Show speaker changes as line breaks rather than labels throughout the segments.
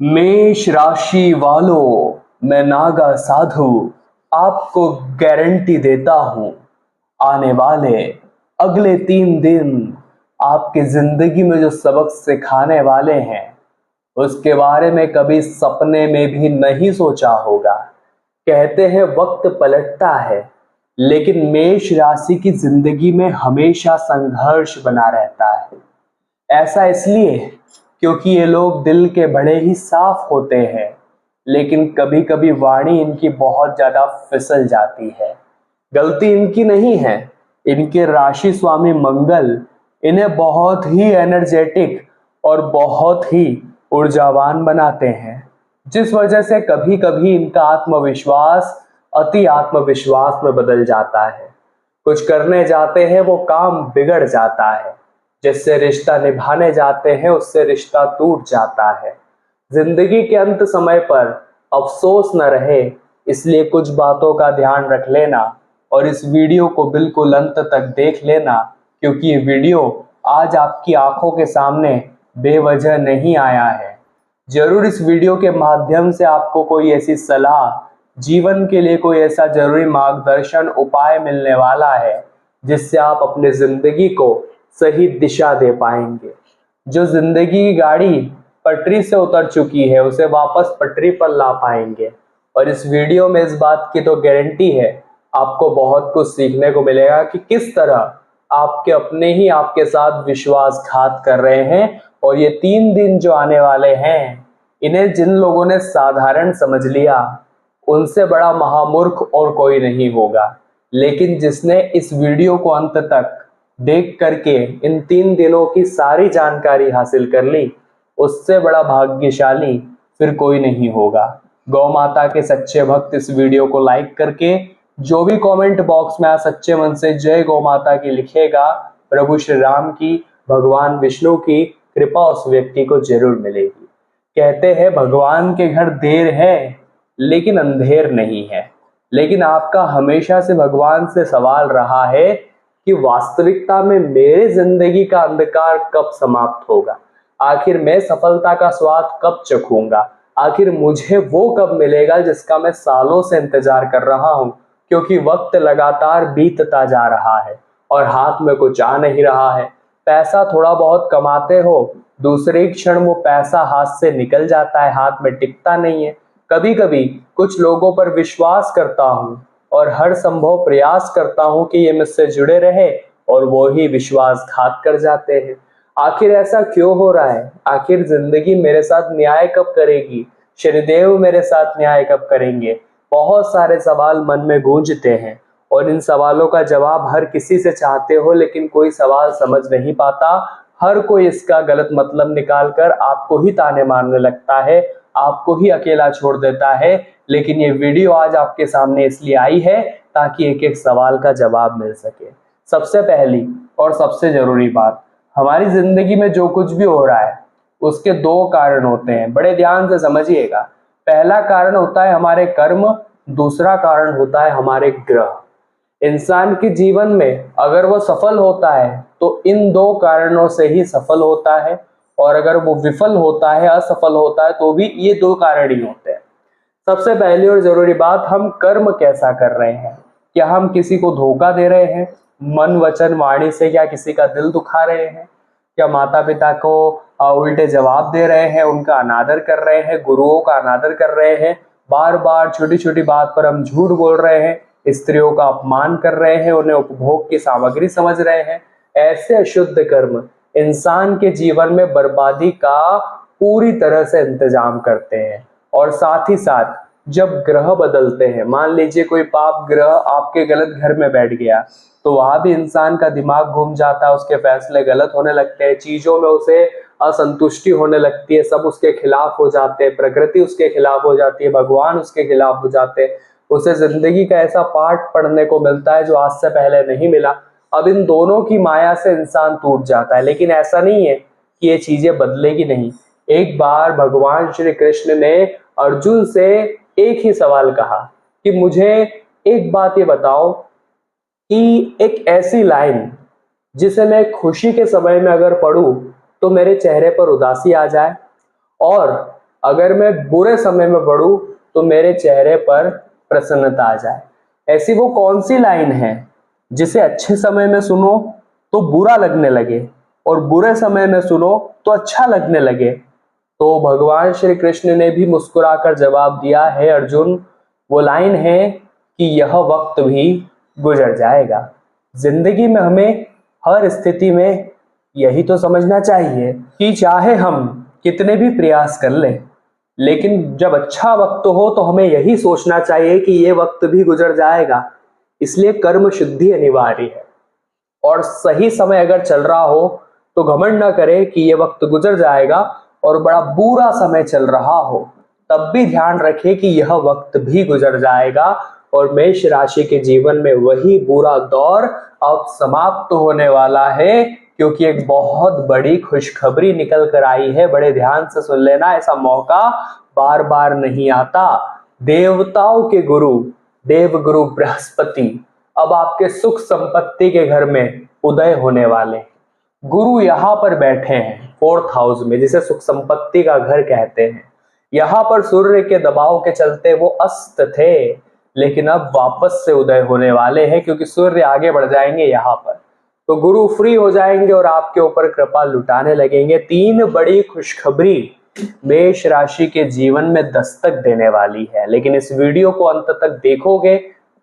मेष राशि वालों, मैं नागा साधु आपको गारंटी देता हूं, आने वाले अगले 3 दिन आपकी जिंदगी में जो सबक सिखाने वाले हैं उसके बारे में कभी सपने में भी नहीं सोचा होगा। कहते हैं वक्त पलटता है, लेकिन मेष राशि की जिंदगी में हमेशा संघर्ष बना रहता है। ऐसा इसलिए क्योंकि ये लोग दिल के बड़े ही साफ होते हैं, लेकिन कभी कभी वाणी इनकी बहुत ज्यादा फिसल जाती है। गलती इनकी नहीं है, इनके राशि स्वामी मंगल इन्हें बहुत ही एनर्जेटिक और बहुत ही ऊर्जावान बनाते हैं, जिस वजह से कभी कभी इनका आत्मविश्वास अति आत्मविश्वास में बदल जाता है। कुछ करने जाते हैं वो काम बिगड़ जाता है, जिससे रिश्ता निभाने जाते हैं उससे रिश्ता टूट जाता है। जिंदगी के अंत समय पर अफसोस न रहे, इसलिए कुछ बातों का ध्यान रख लेना और इस वीडियो को बिल्कुल अंत तक देख लेना, क्योंकि ये वीडियो आज आपकी आंखों के सामने बेवजह नहीं आया है। जरूर इस वीडियो के माध्यम से आपको कोई ऐसी सलाह, जीवन के लिए कोई ऐसा जरूरी मार्गदर्शन उपाय मिलने वाला है जिससे आप अपने जिंदगी को सही दिशा दे पाएंगे। जो जिंदगी की गाड़ी पटरी से उतर चुकी है उसे वापस पटरी पर ला पाएंगे। और इस वीडियो में इस बात की तो गारंटी है, आपको बहुत कुछ सीखने को मिलेगा कि किस तरह आपके अपने ही आपके साथ विश्वासघात कर रहे हैं। और ये 3 दिन जो आने वाले हैं, इन्हें जिन लोगों ने साधारण समझ लिया उनसे बड़ा महामूर्ख और कोई नहीं होगा, लेकिन जिसने इस वीडियो को अंत तक देख करके इन 3 दिनों की सारी जानकारी हासिल कर ली, उससे बड़ा भाग्यशाली फिर कोई नहीं होगा। गौ माता के सच्चे भक्त इस वीडियो को लाइक करके जो भी कमेंट बॉक्स में सच्चे मन से जय गौ माता की लिखेगा, प्रभु श्री राम की, भगवान विष्णु की कृपा उस व्यक्ति को जरूर मिलेगी। कहते हैं भगवान के घर देर है लेकिन अंधेर नहीं है। लेकिन आपका हमेशा से भगवान से सवाल रहा है कि वास्तविकता में मेरे जिंदगी का अंधकार कब समाप्त होगा, आखिर मैं सफलता का स्वाद कब चखूंगा, आखिर मुझे वो कब मिलेगा जिसका मैं सालों से इंतजार कर रहा हूं। क्योंकि वक्त लगातार बीतता जा रहा है और हाथ में कुछ आ नहीं रहा है। पैसा थोड़ा बहुत कमाते हो, दूसरे क्षण वो पैसा हाथ से निकल जाता है, हाथ में टिकता नहीं है। कभी कभी कुछ लोगों पर विश्वास करता हूँ और हर संभव प्रयास करता हूं कि ये मुझसे जुड़े रहे और वो ही विश्वासघात कर जाते हैं। आखिर ऐसा क्यों हो रहा है? आखिर जिंदगी मेरे साथ न्याय कब करेगी? शनिदेव मेरे साथ न्याय कब करेंगे? बहुत सारे सवाल मन में गूंजते हैं और इन सवालों का जवाब हर किसी से चाहते हो, लेकिन कोई सवाल समझ नहीं पाता। हर कोई इसका गलत मतलब निकालकर आपको ही ताने मारने लगता है, आपको ही अकेला छोड़ देता है। लेकिन ये वीडियो आज आपके सामने इसलिए आई है ताकि एक एक सवाल का जवाब मिल सके। सबसे पहली और सबसे जरूरी बात, हमारी जिंदगी में जो कुछ भी हो रहा है उसके 2 कारण होते हैं, बड़े ध्यान से समझिएगा। पहला कारण होता है हमारे कर्म, दूसरा कारण होता है हमारे ग्रह। इंसान के जीवन में अगर वो सफल होता है तो इन 2 कारणों से ही सफल होता है, और अगर वो विफल होता है, असफल होता है, तो भी ये 2 कारण ही होते हैं। सबसे पहली और जरूरी बात, हम कर्म कैसा कर रहे हैं। क्या हम किसी को धोखा दे रहे हैं मन वचन वाणी से? क्या किसी का दिल दुखा रहे हैं? क्या माता पिता को उल्टे जवाब दे रहे हैं, उनका अनादर कर रहे हैं, गुरुओं का अनादर कर रहे हैं, बार बार छोटी छोटी बात पर हम झूठ बोल रहे हैं, स्त्रियों का अपमान कर रहे हैं, उन्हें उपभोग की सामग्री समझ रहे हैं? ऐसे अशुद्ध कर्म इंसान के जीवन में बर्बादी का पूरी तरह से इंतजाम करते हैं। और साथ ही साथ जब ग्रह बदलते हैं, मान लीजिए कोई पाप ग्रह आपके गलत घर में बैठ गया, तो वहां भी इंसान का दिमाग घूम जाता है, उसके फैसले गलत होने लगते हैं, चीजों में उसे असंतुष्टि होने लगती है, सब उसके खिलाफ हो जाते हैं, प्रकृति उसके खिलाफ हो जाती है, भगवान उसके खिलाफ हो जाते हैं। उसे जिंदगी का ऐसा पाठ पढ़ने को मिलता है जो आज से पहले नहीं मिला। अब इन दोनों की माया से इंसान टूट जाता है, लेकिन ऐसा नहीं है कि ये चीजें बदलेगी नहीं। एक बार भगवान श्री कृष्ण ने अर्जुन से एक ही सवाल कहा कि मुझे एक बात ये बताओ कि एक ऐसी लाइन जिसे मैं खुशी के समय में अगर पढूं तो मेरे चेहरे पर उदासी आ जाए, और अगर मैं बुरे समय में पढ़ूं तो मेरे चेहरे पर प्रसन्नता आ जाए। ऐसी वो कौन सी लाइन है जिसे अच्छे समय में सुनो तो बुरा लगने लगे और बुरे समय में सुनो तो अच्छा लगने लगे? तो भगवान श्री कृष्ण ने भी मुस्कुराकर जवाब दिया, है अर्जुन, वो लाइन है कि यह वक्त भी गुजर जाएगा। जिंदगी में हमें हर स्थिति में यही तो समझना चाहिए कि चाहे हम कितने भी प्रयास कर लें, लेकिन जब अच्छा वक्त हो तो हमें यही सोचना चाहिए कि ये वक्त भी गुजर जाएगा। इसलिए कर्म शुद्धि अनिवार्य है। और सही समय अगर चल रहा हो तो घमंड न करे कि ये वक्त गुजर जाएगा, और बड़ा बुरा समय चल रहा हो तब भी ध्यान रखे कि यह वक्त भी गुजर जाएगा और मेष राशि के जीवन में वही बुरा दौर अब समाप्त होने वाला है, क्योंकि एक बहुत बड़ी खुशखबरी निकल कर आई है। बड़े ध्यान से सुन लेना, ऐसा मौका बार बार नहीं आता। देवताओं के गुरु देवगुरु बृहस्पति अब आपके सुख संपत्ति के घर में उदय होने वाले। गुरु यहाँ पर बैठे हैं 4th हाउस में, जिसे सुख संपत्ति का घर कहते हैं। यहाँ पर सूर्य के दबाव के चलते वो अस्त थे, लेकिन अब वापस से उदय होने वाले हैं, क्योंकि सूर्य आगे बढ़ जाएंगे यहाँ पर। तो गुरु फ्री हो जाएंगे और आपके ऊपर कृपा लुटाने लगेंगे। 3 बड़ी खुशखबरी मेष राशि के जीवन में दस्तक देने वाली है, लेकिन इस वीडियो को अंत तक देखोगे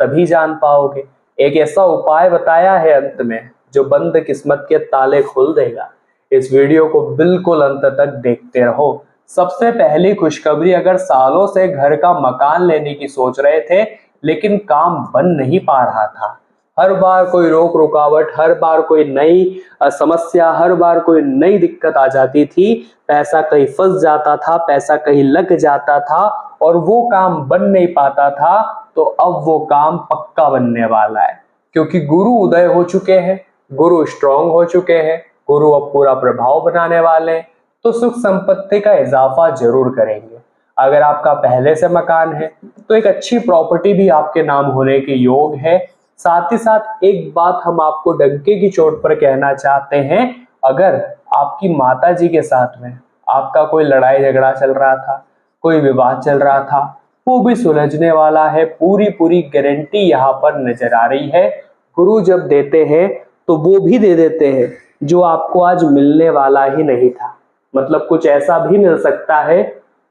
तभी जान पाओगे। एक ऐसा उपाय बताया है अंत में जो बंद किस्मत के ताले खोल देगा। इस वीडियो को बिल्कुल अंत तक देखते रहो। सबसे पहली खुशखबरी, अगर सालों से घर का मकान लेने की सोच रहे थे लेकिन काम बन नहीं पा रहा था, हर बार कोई रोक रुकावट, हर बार कोई नई समस्या, हर बार कोई नई दिक्कत आ जाती थी, पैसा कहीं फंस जाता था, पैसा कहीं लग जाता था और वो काम बन नहीं पाता था, तो अब वो काम पक्का बनने वाला है, क्योंकि गुरु उदय हो चुके हैं, गुरु स्ट्रांग हो चुके हैं, गुरु अब पूरा प्रभाव बनाने वाले हैं, तो सुख संपत्ति का इजाफा जरूर करेंगे। अगर आपका पहले से मकान है तो एक अच्छी प्रॉपर्टी भी आपके नाम होने के योग है। साथ ही साथ एक बात हम आपको डंके की चोट पर कहना चाहते हैं, अगर आपकी माता जी के साथ में आपका कोई लड़ाई झगड़ा चल रहा था, कोई विवाद चल रहा था, वो भी सुलझने वाला है। पूरी गारंटी यहाँ पर नजर आ रही है। गुरु जब देते हैं तो वो भी दे देते हैं जो आपको आज मिलने वाला ही नहीं था। मतलब कुछ ऐसा भी मिल सकता है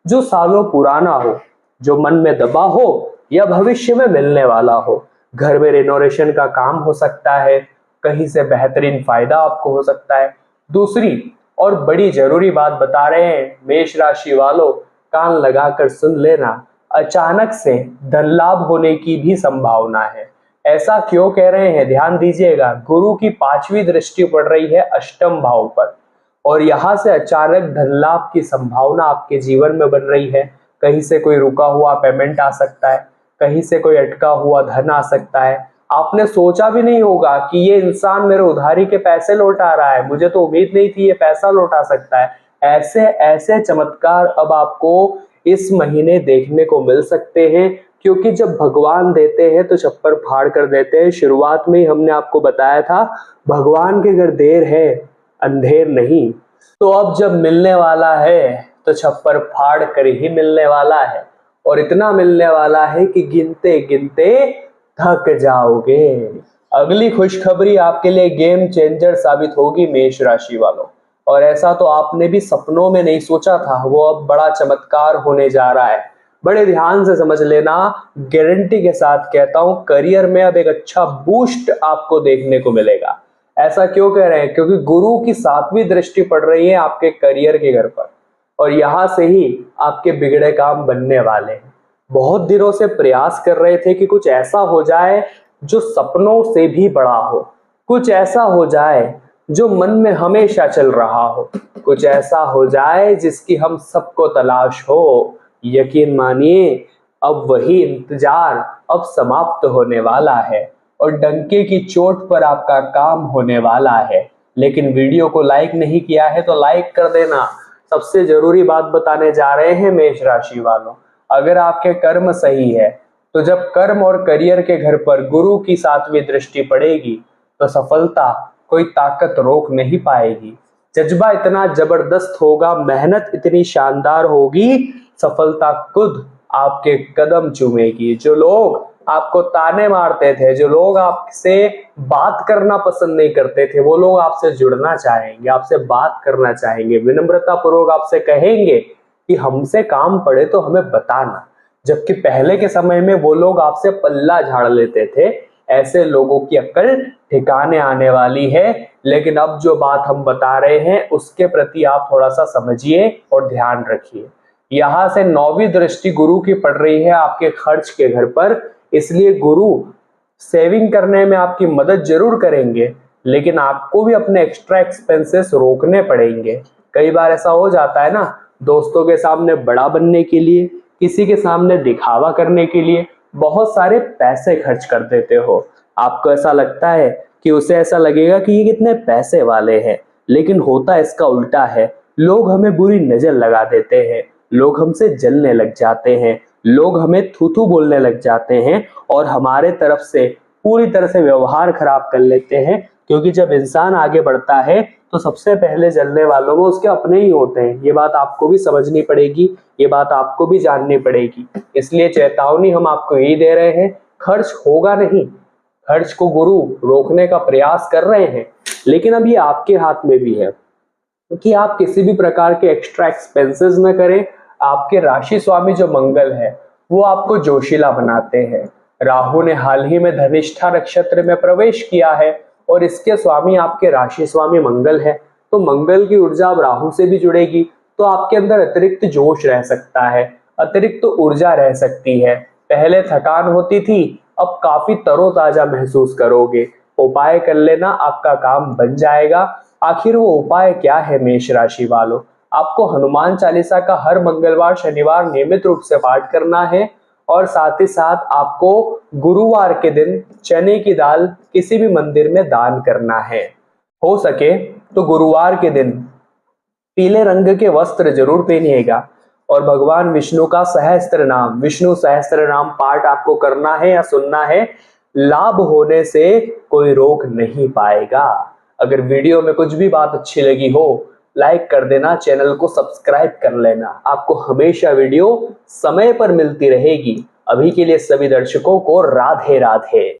जो सालों पुराना हो, जो मन में दबा हो या भविष्य में मिलने वाला हो। घर में रेनोवेशन का काम हो सकता है, कहीं से बेहतरीन फायदा आपको हो सकता है। दूसरी और बड़ी जरूरी बात बता रहे हैं मेष राशि वालों, कान लगाकर सुन लेना, अचानक से धन लाभ होने की भी संभावना है। ऐसा क्यों कह रहे हैं, ध्यान दीजिएगा। गुरु की 5वीं दृष्टि पड़ रही है अष्टम भाव पर, और यहां से अचानक धन लाभ की संभावना आपके जीवन में बन रही है। कहीं से कोई रुका हुआ पेमेंट आ सकता है, कहीं से कोई अटका हुआ धन आ सकता है। आपने सोचा भी नहीं होगा कि ये इंसान मेरे उधारी के पैसे लौटा रहा है, मुझे तो उम्मीद नहीं थी ये पैसा लौटा सकता है। ऐसे ऐसे चमत्कार अब आपको इस महीने देखने को मिल सकते हैं, क्योंकि जब भगवान देते हैं तो छप्पर फाड़ कर देते हैं। शुरुआत में ही हमने आपको बताया था, भगवान के घर देर है अंधेर नहीं। तो अब जब मिलने वाला है तो छप्पर फाड़ कर ही मिलने वाला है, और इतना मिलने वाला है कि गिनते गिनते थक जाओगे। अगली खुशखबरी आपके लिए गेम चेंजर साबित होगी मेष राशि वालों, और ऐसा तो आपने भी सपनों में नहीं सोचा था, वो अब बड़ा चमत्कार होने जा रहा है। बड़े ध्यान से समझ लेना, गारंटी के साथ कहता हूं, करियर में अब एक अच्छा बूस्ट आपको देखने को मिलेगा। ऐसा क्यों कह रहे हैं, क्योंकि गुरु की 7वीं दृष्टि पड़ रही है आपके करियर के घर पर, और यहां से ही आपके बिगड़े काम बनने वाले हैं। बहुत दिनों से प्रयास कर रहे थे कि कुछ ऐसा हो जाए जो सपनों से भी बड़ा हो, कुछ ऐसा हो जाए जो मन में हमेशा चल रहा हो, कुछ ऐसा हो जाए जिसकी हम सबको तलाश हो। यकीन मानिए, अब वही इंतजार अब समाप्त होने वाला है और डंके की चोट पर आपका काम होने वाला है। लेकिन वीडियो को लाइक नहीं किया है तो लाइक कर देना। सबसे जरूरी बात बताने जा रहे हैं मेष राशि वालों, अगर आपके कर्म सही है तो जब कर्म और करियर के घर पर गुरु की 7वीं दृष्टि पड़ेगी तो सफलता कोई ताकत रोक नहीं पाएगी। जज्बा इतना जबरदस्त होगा, मेहनत इतनी शानदार होगी, सफलता खुद आपके कदम चूमेगी। जो लोग आपको ताने मारते थे, जो लोग आपसे बात करना पसंद नहीं करते थे, वो लोग आपसे जुड़ना चाहेंगे, आपसे बात करना चाहेंगे, विनम्रता पूर्वक आपसे कहेंगे कि हमसे काम पड़े तो हमें बताना। जबकि पहले के समय में वो लोग आपसे पल्ला झाड़ लेते थे। ऐसे लोगों की अक्ल ठिकाने आने वाली है। लेकिन अब जो बात हम बता रहे हैं उसके प्रति आप थोड़ा सा समझिए और ध्यान रखिए। यहाँ से 9वीं दृष्टि गुरु की पड़ रही है आपके खर्च के घर पर, इसलिए गुरु सेविंग करने में आपकी मदद जरूर करेंगे, लेकिन आपको भी अपने एक्स्ट्रा एक्सपेंसेस रोकने पड़ेंगे। कई बार ऐसा हो जाता है ना, दोस्तों के सामने बड़ा बनने के लिए, किसी के सामने दिखावा करने के लिए बहुत सारे पैसे खर्च कर देते हो। आपको ऐसा लगता है कि उसे ऐसा लगेगा कि ये कितने पैसे वाले हैं, लेकिन होता इसका उल्टा है। लोग हमें बुरी नजर लगा देते हैं, लोग हमसे जलने लग जाते हैं, लोग हमें थू थू बोलने लग जाते हैं और हमारे तरफ से पूरी तरह से व्यवहार खराब कर लेते हैं। क्योंकि जब इंसान आगे बढ़ता है तो सबसे पहले जलने वालों में उसके अपने ही होते हैं। ये बात आपको भी समझनी पड़ेगी, ये बात आपको भी जाननी पड़ेगी। इसलिए चेतावनी हम आपको यही दे रहे हैं, खर्च होगा नहीं, खर्च को गुरु रोकने का प्रयास कर रहे हैं, लेकिन अब ये आपके हाथ में भी है कि आप किसी भी प्रकार के एक्स्ट्रा एक्सपेंसेस न करें। आपके राशि स्वामी जो मंगल है वो आपको जोशीला बनाते हैं। राहु ने हाल ही में धनिष्ठा नक्षत्र में प्रवेश किया है और इसके स्वामी आपके राशि स्वामी मंगल है। तो मंगल की ऊर्जा अब राहु से भी जुड़ेगी, तो आपके अंदर अतिरिक्त जोश रह सकता है, अतिरिक्त ऊर्जा रह सकती है। पहले थकान होती थी, अब काफी तरोताजा महसूस करोगे। उपाय कर लेना, आपका काम बन जाएगा। आखिर वो उपाय क्या है मेष राशि वालों? आपको हनुमान चालीसा का हर मंगलवार शनिवार नियमित रूप से पाठ करना है और साथ ही साथ आपको गुरुवार के दिन चने की दाल किसी भी मंदिर में दान करना है। हो सके तो गुरुवार के दिन पीले रंग के वस्त्र जरूर पहनिएगा और भगवान विष्णु का सहस्त्र नाम, विष्णु सहस्त्र नाम पाठ आपको करना है या सुनना है। लाभ होने से कोई रोक नहीं पाएगा। अगर वीडियो में कुछ भी बात अच्छी लगी हो, लाइक कर देना, चैनल को सब्सक्राइब कर लेना। आपको हमेशा वीडियो समय पर मिलती रहेगी। अभी के लिए सभी दर्शकों को राधे राधे।